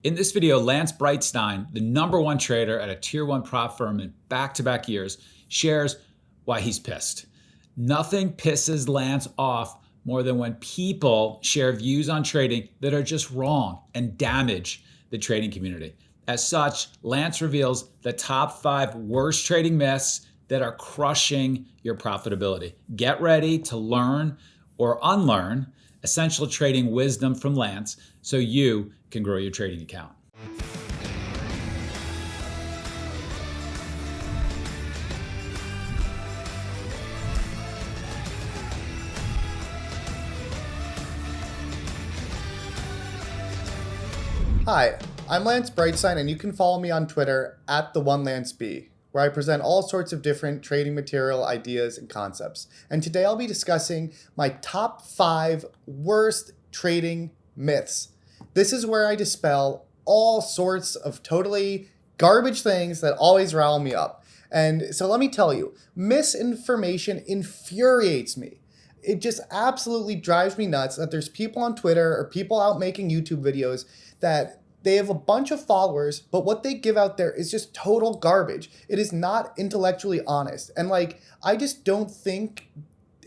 In this video, Lance Breitstein, the #1 trader at a tier 1 prop firm in back-to-back years, shares why he's pissed. Nothing pisses Lance off more than when people share views on trading that are just wrong and damage the trading community. As such, Lance reveals the top 5 worst trading myths that are crushing your profitability. Get ready to learn or unlearn essential trading wisdom from Lance so you can grow your trading account. Hi, I'm Lance Breitstein, and you can follow me on Twitter at @TheOneLanceB, where I present all sorts of different trading material, ideas, and concepts. And today I'll be discussing my top 5 worst trading myths. This is where I dispel all sorts of totally garbage things that always rile me up. And so let me tell you, misinformation infuriates me. It just absolutely drives me nuts that there's people on Twitter or people out making YouTube videos that they have a bunch of followers, but what they give out there is just total garbage. It is not intellectually honest. And I just don't think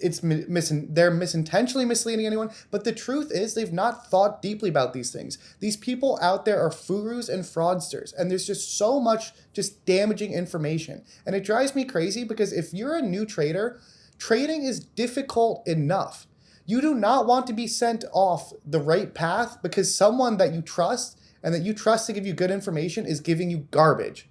it's they're misintentionally misleading anyone, but the truth is they've not thought deeply about these things. These people out there are gurus and fraudsters, and there's just so much just damaging information. And it drives me crazy because if you're a new trader, trading is difficult enough. You do not want to be sent off the right path because someone that you trust and that you trust to give you good information is giving you garbage.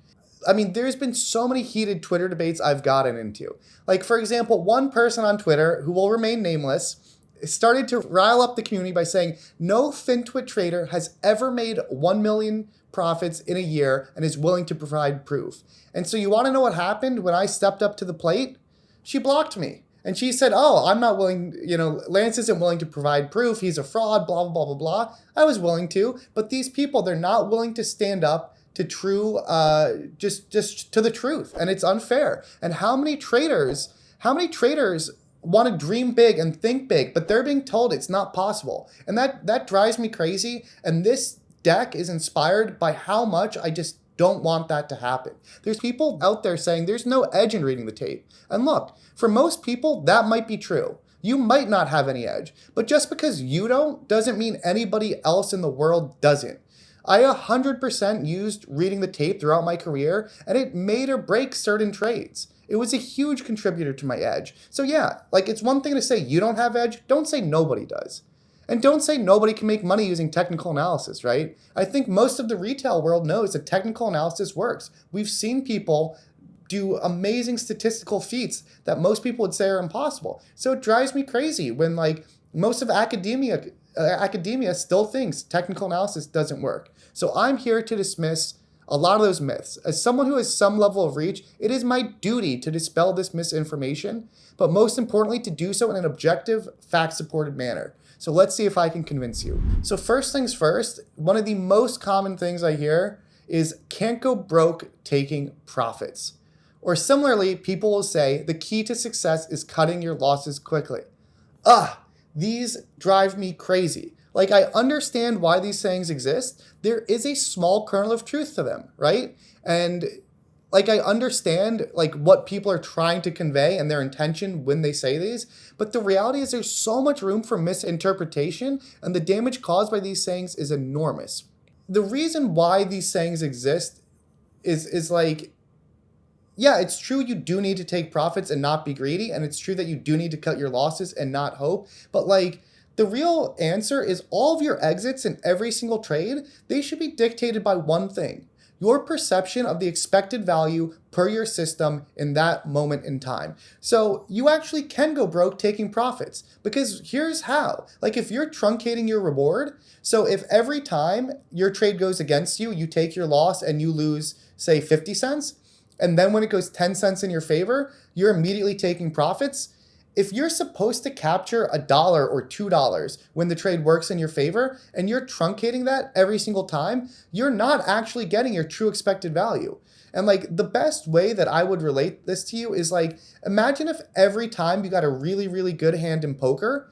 I mean, there's been so many heated Twitter debates I've gotten into. Like, for example, one person on Twitter, who will remain nameless, started to rile up the community by saying, no FinTwit trader has ever made 1 million profits in a year and is willing to provide proof. And so you want to know what happened when I stepped up to the plate? She blocked me. And she said, oh, I'm not willing, Lance isn't willing to provide proof. He's a fraud, blah, blah, blah, blah, blah. I was willing to, but these people, they're not willing to stand up to just to the truth. And it's unfair. And how many traders want to dream big and think big, but they're being told it's not possible. And that drives me crazy. And this deck is inspired by how much I just don't want that to happen. There's people out there saying there's no edge in reading the tape. And look, for most people, that might be true. You might not have any edge, but just because you don't doesn't mean anybody else in the world doesn't. I 100% used reading the tape throughout my career, and it made or break certain trades. It was a huge contributor to my edge. So yeah, it's one thing to say you don't have edge, don't say nobody does. And don't say nobody can make money using technical analysis, right? I think most of the retail world knows that technical analysis works. We've seen people do amazing statistical feats that most people would say are impossible. So it drives me crazy when most of academia still thinks technical analysis doesn't work. So I'm here to dismiss a lot of those myths. As someone who has some level of reach, it is my duty to dispel this misinformation, but most importantly, to do so in an objective, fact-supported manner. So let's see if I can convince you. So first things first, one of the most common things I hear is can't go broke taking profits. Or similarly, people will say the key to success is cutting your losses quickly. These drive me crazy. I understand why these sayings exist. There is a small kernel of truth to them, right? And I understand what people are trying to convey and their intention when they say these, but the reality is there's so much room for misinterpretation, and the damage caused by these sayings is enormous. The reason why these sayings exist is yeah, it's true you do need to take profits and not be greedy, and it's true that you do need to cut your losses and not hope, but the real answer is all of your exits in every single trade, they should be dictated by one thing: your perception of the expected value per your system in that moment in time. So you actually can go broke taking profits, because here's how. If you're truncating your reward, so if every time your trade goes against you, you take your loss and you lose, say, 50 cents, and then when it goes 10 cents in your favor, you're immediately taking profits. If you're supposed to capture $1 or $2 when the trade works in your favor, and you're truncating that every single time, you're not actually getting your true expected value. And the best way that I would relate this to you is imagine if every time you got a really, really good hand in poker,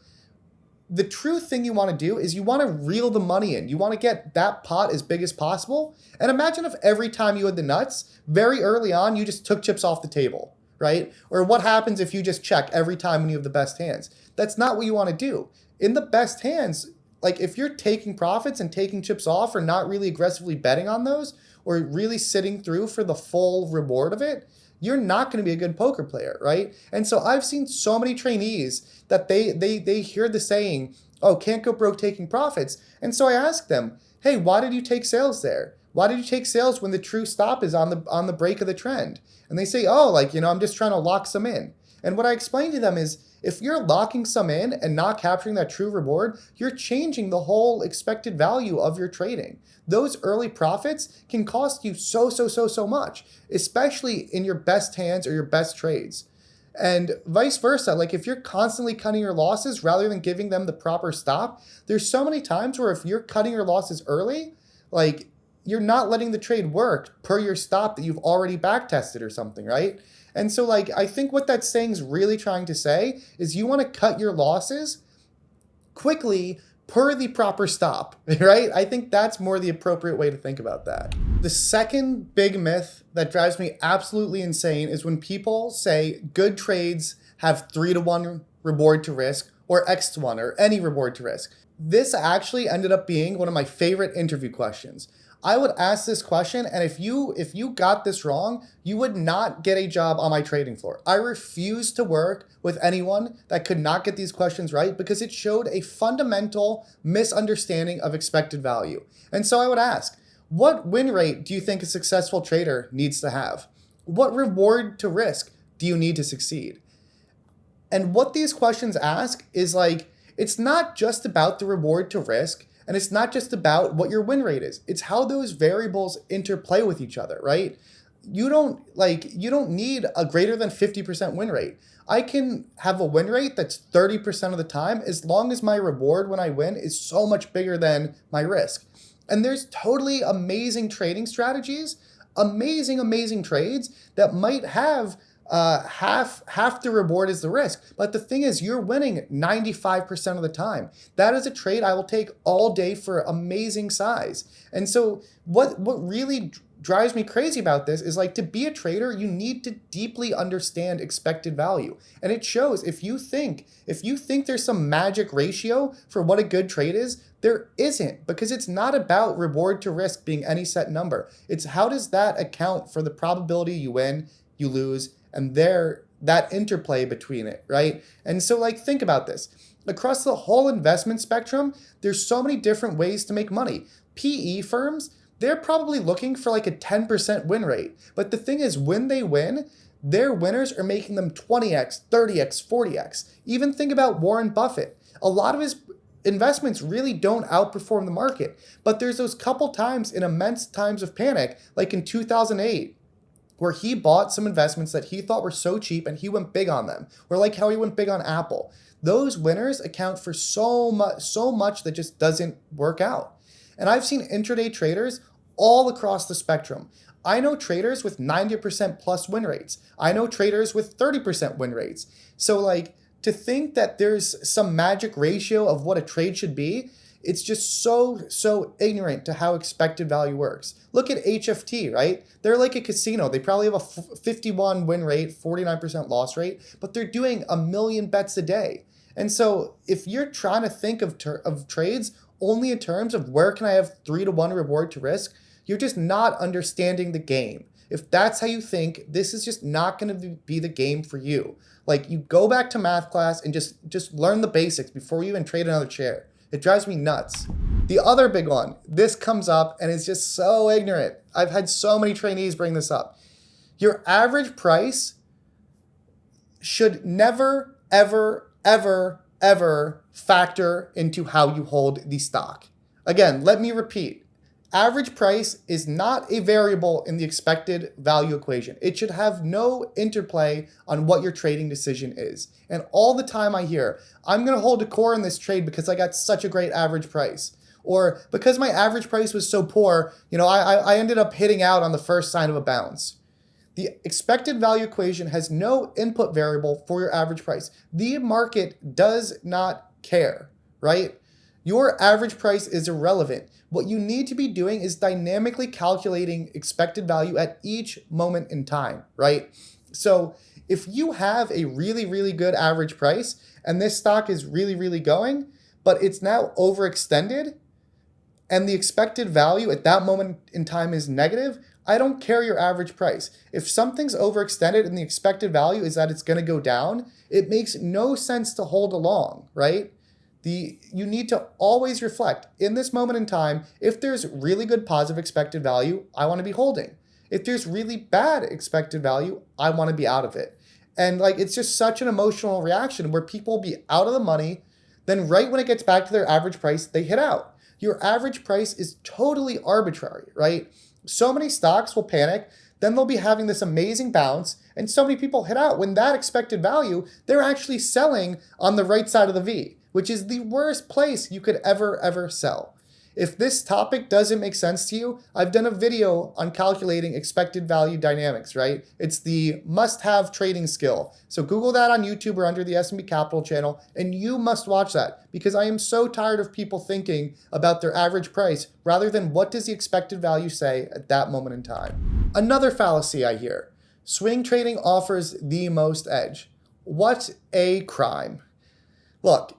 the true thing you want to do is you want to reel the money in. You want to get that pot as big as possible. And imagine if every time you had the nuts, very early on, you just took chips off the table, right? Or what happens if you just check every time when you have the best hands? That's not what you want to do. In the best hands, like if you're taking profits and taking chips off or not really aggressively betting on those or really sitting through for the full reward of it, you're not going to be a good poker player, right? And so I've seen so many trainees that they hear the saying, oh, can't go broke taking profits. And so I ask them, hey, why did you take sales there? Why did you take sales when the true stop is on the break of the trend? And they say, oh, like, I'm just trying to lock some in. And what I explain to them is, if you're locking some in and not capturing that true reward, you're changing the whole expected value of your trading. Those early profits can cost you so much, especially in your best hands or your best trades. And vice versa, like if you're constantly cutting your losses rather than giving them the proper stop, there's so many times where if you're cutting your losses early, like you're not letting the trade work per your stop that you've already back tested or something, right? And so like I think what that saying's really trying to say is you want to cut your losses quickly per the proper stop, right? I think that's more the appropriate way to think about that. The second big myth that drives me absolutely insane is when people say good trades have 3-to-1 reward to risk or X-to-1 or any reward to risk. This actually ended up being one of my favorite interview questions. I would ask this question, and if you got this wrong, you would not get a job on my trading floor. I refuse to work with anyone that could not get these questions right because it showed a fundamental misunderstanding of expected value. And so I would ask, what win rate do you think a successful trader needs to have? What reward to risk do you need to succeed? And what these questions ask is like, it's not just about the reward to risk, and it's not just about what your win rate is. It's how those variables interplay with each other, right? You don't need a greater than 50% win rate. I can have a win rate that's 30% of the time as long as my reward when I win is so much bigger than my risk. And there's totally amazing trading strategies, amazing trades that might have half the reward is the risk. But the thing is, you're winning 95% of the time. That is a trade I will take all day for amazing size. And so what really drives me crazy about this is like, to be a trader, you need to deeply understand expected value. And it shows if you think there's some magic ratio for what a good trade is, there isn't, because it's not about reward to risk being any set number. It's how does that account for the probability you win, you lose, and that interplay between it, right? And so like, think about this. Across the whole investment spectrum, there's so many different ways to make money. PE firms, they're probably looking for like a 10% win rate. But the thing is, when they win, their winners are making them 20x, 30x, 40x. Even think about Warren Buffett. A lot of his investments really don't outperform the market. But there's those couple times in immense times of panic, like in 2008, where he bought some investments that he thought were so cheap and he went big on them. Or like how he went big on Apple. Those winners account for so much that just doesn't work out. And I've seen intraday traders all across the spectrum. I know traders with 90% plus win rates. I know traders with 30% win rates. So like, to think that there's some magic ratio of what a trade should be, it's just so ignorant to how expected value works. Look at HFT, right? They're like a casino. They probably have a 51 win rate, 49% loss rate, but they're doing 1 million bets a day. And so if you're trying to think of trades only in terms of where can I have 3-to-1 reward to risk, you're just not understanding the game. If that's how you think, this is just not going to be the game for you. Like, you go back to math class and just learn the basics before you even trade another share. It drives me nuts. The other big one, this comes up and it's just so ignorant. I've had so many trainees bring this up. Your average price should never, ever factor into how you hold the stock. Again, let me repeat. Average price is not a variable in the expected value equation. It should have no interplay on what your trading decision is. And all the time I hear, I'm going to hold a core in this trade because I got such a great average price. Or because my average price was so poor, I ended up hitting out on the first sign of a bounce. The expected value equation has no input variable for your average price. The market does not care, right? Your average price is irrelevant. What you need to be doing is dynamically calculating expected value at each moment in time, right? So if you have a really, really good average price and this stock is really, really going, but it's now overextended and the expected value at that moment in time is negative, I don't care your average price. If something's overextended and the expected value is that it's going to go down, it makes no sense to hold along, right? You need to always reflect in this moment in time. If there's really good positive expected value, I want to be holding. If there's really bad expected value, I want to be out of it. And like, it's just such an emotional reaction where people will be out of the money. Then right when it gets back to their average price, they hit out. Your average price is totally arbitrary, right? So many stocks will panic. Then they'll be having this amazing bounce. And so many people hit out when that expected value, they're actually selling on the right side of the V, which is the worst place you could ever sell. If this topic doesn't make sense to you, I've done a video on calculating expected value dynamics, right? It's the must-have trading skill. So Google that on YouTube or under the S&P Capital channel, and you must watch that because I am so tired of people thinking about their average price rather than what does the expected value say at that moment in time. Another fallacy I hear, swing trading offers the most edge. What a crime. Look,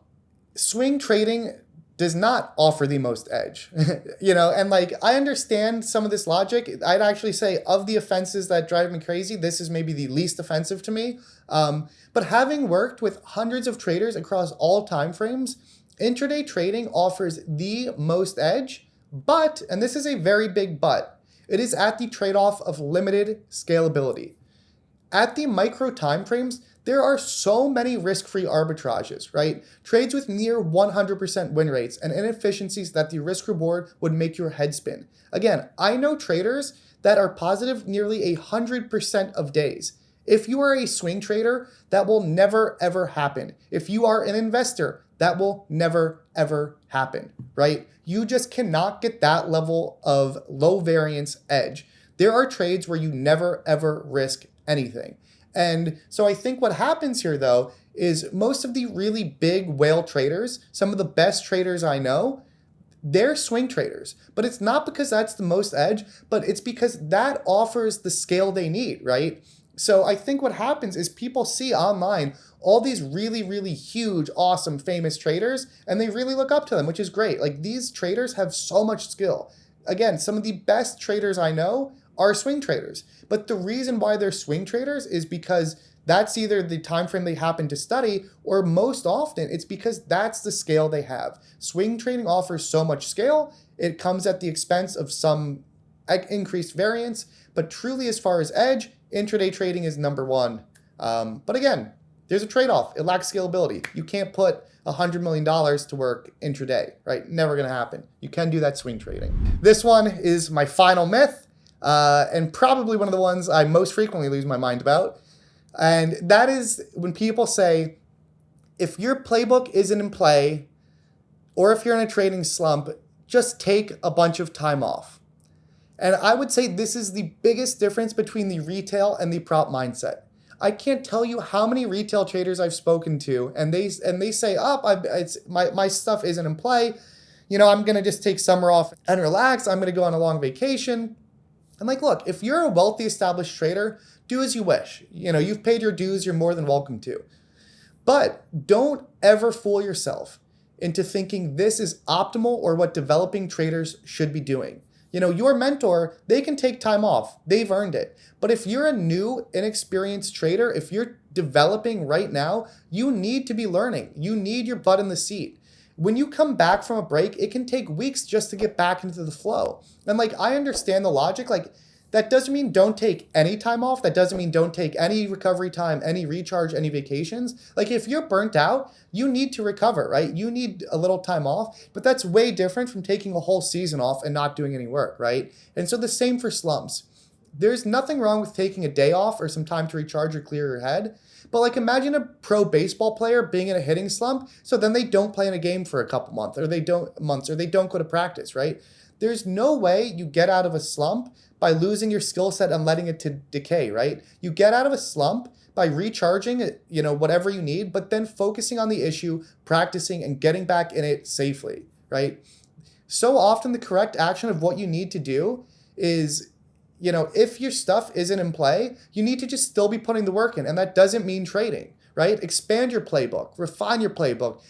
swing trading does not offer the most edge, and like, I understand some of this logic. I'd actually say of the offenses that drive me crazy, this is maybe the least offensive to me. But having worked with hundreds of traders across all time frames, intraday trading offers the most edge, but, and this is a very big but, it is at the trade-off of limited scalability. At the micro time frames, there are so many risk-free arbitrages, right? Trades with near 100% win rates and inefficiencies that the risk-reward would make your head spin. Again, I know traders that are positive nearly 100% of days. If you are a swing trader, that will never, ever happen. If you are an investor, that will never, ever happen, right? You just cannot get that level of low variance edge. There are trades where you never, ever risk anything. And so I think what happens here, though, is most of the really big whale traders, some of the best traders I know, they're swing traders. But it's not because that's the most edge, but it's because that offers the scale they need, right? So I think what happens is people see online all these really, really huge, awesome, famous traders, and they really look up to them, which is great. Like, these traders have so much skill. Again, some of the best traders I know are swing traders. But the reason why they're swing traders is because that's either the time frame they happen to study, or most often it's because that's the scale they have. Swing trading offers so much scale, it comes at the expense of some increased variance, but truly as far as edge, intraday trading is number one. But again, there's a trade-off. It lacks scalability. You can't put $100 million to work intraday, right? Never gonna happen. You can do that swing trading. This one is my final myth. And probably one of the ones I most frequently lose my mind about. And that is when people say, if your playbook isn't in play, or if you're in a trading slump, just take a bunch of time off. And I would say this is the biggest difference between the retail and the prop mindset. I can't tell you how many retail traders I've spoken to, and they say, my stuff isn't in play. I'm gonna just take summer off and relax. I'm gonna go on a long vacation. And like, look, if you're a wealthy established trader, do as you wish. You've paid your dues, you're more than welcome to. But don't ever fool yourself into thinking this is optimal or what developing traders should be doing. Your mentor, they can take time off. They've earned it. But if you're a new, inexperienced trader, if you're developing right now, you need to be learning. You need your butt in the seat. When you come back from a break, it can take weeks just to get back into the flow. And like, I understand the logic. Like, that doesn't mean don't take any time off. That doesn't mean don't take any recovery time, any recharge, any vacations. Like, if you're burnt out, you need to recover, right? You need a little time off, but that's way different from taking a whole season off and not doing any work, right? And so the same for slumps. There's nothing wrong with taking a day off or some time to recharge or clear your head. But like, imagine a pro baseball player being in a hitting slump, so then they don't play in a game for a couple months, or they don't go to practice, right? There's no way you get out of a slump by losing your skill set and letting it to decay, right? You get out of a slump by recharging it, whatever you need, but then focusing on the issue, practicing, and getting back in it safely, right? So often the correct action of what you need to do is, if your stuff isn't in play, you need to just still be putting the work in. And that doesn't mean trading, right? Expand your playbook, refine your playbook,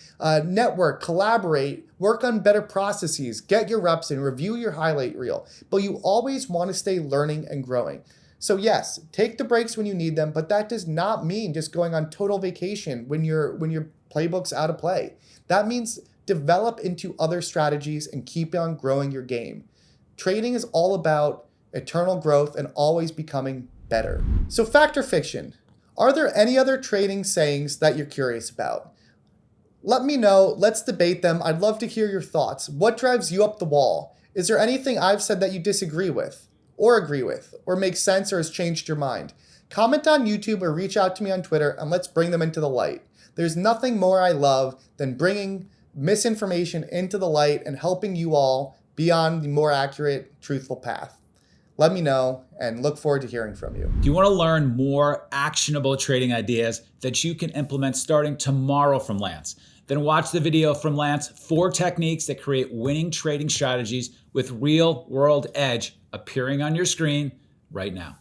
network, collaborate, work on better processes, get your reps in, review your highlight reel. But you always want to stay learning and growing. So yes, take the breaks when you need them, but that does not mean just going on total vacation when your playbook's out of play. That means develop into other strategies and keep on growing your game. Trading is all about eternal growth and always becoming better. So fact or fiction? Are there any other trading sayings that you're curious about? Let me know. Let's debate them. I'd love to hear your thoughts. What drives you up the wall? Is there anything I've said that you disagree with, or agree with, or makes sense or has changed your mind? Comment on YouTube or reach out to me on Twitter and let's bring them into the light. There's nothing more I love than bringing misinformation into the light and helping you all be on the more accurate, truthful path. Let me know and look forward to hearing from you. Do you want to learn more actionable trading ideas that you can implement starting tomorrow from Lance? Then watch the video from Lance, 4 techniques that create winning trading strategies with real world edge, appearing on your screen right now.